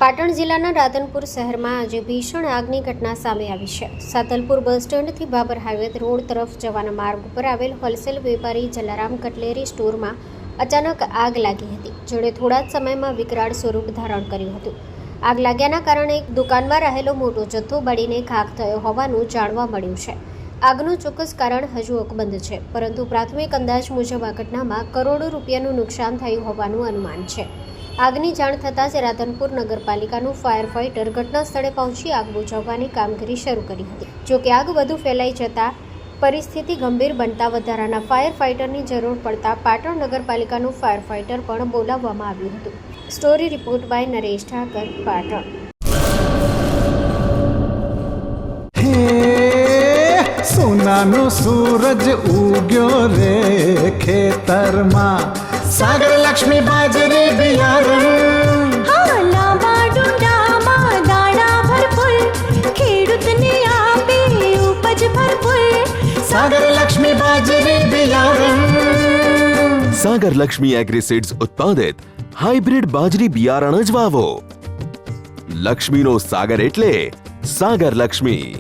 પાટણ જિલ્લાના રાધનપુર શહેરમાં આજે ભીષણ આગની ઘટના સામે આવી છે. સાતલપુર બસ સ્ટેન્ડથી બાબર હાઈવે રોડ તરફ જવાના માર્ગ ઉપર આવેલ હોલસેલ વેપારી જલારામ કટલેરી સ્ટોરમાં અચાનક આગ લાગી હતી, જેણે થોડા જ સમયમાં વિકરાળ સ્વરૂપ ધારણ કર્યું હતું. આગ લાગ્યાના કારણે દુકાનમાં રહેલો મોટો જથ્થો બળીને ખાખ થયો હોવાનું જાણવા મળ્યું છે. આગનું ચોક્કસ કારણ હજુ અકબંધ છે, પરંતુ પ્રાથમિક અંદાજ મુજબ આ ઘટનામાં કરોડો રૂપિયાનું નુકસાન થયું હોવાનું અનુમાન છે. આગની જાણ થતાં જ રાધનપુર નગરપાલિકાનું ફાયર ફાઇટર ઘટના સ્થળે પહોંચી આગ બુઝાવવાની કામગીરી શરૂ કરી હતી. જોકે આગ વધુ ફેલાઈ જતા પરિસ્થિતિ ગંભીર બનતા વધારાના ફાયર ફાઇટરની જરૂર પડતા પાટણ નગરપાલિકાનું ફાયર ફાઇટર પણ બોલાવવામાં આવ્યું હતું. Story report by Naresh Thakar, Patan. સોનાનો સૂરજ ઉગ્યો રે ખેતરમાં, સાગર લક્ષ્મી બાજરી બિયારણ, લાંબા ડુંડામાં દાણા ભરપૂર, ખેડૂતને આપે ઉપજ ભરપૂર. સાગર લક્ષ્મી બાજરી બિયારણ. સાગર લક્ષ્મી એગ્રીસીડ્સ ઉત્પાદિત હાઇબ્રિડ બાજરી બિયારણ જ વાવો. લક્ષ્મીનો સાગર એટલે સાગર લક્ષ્મી.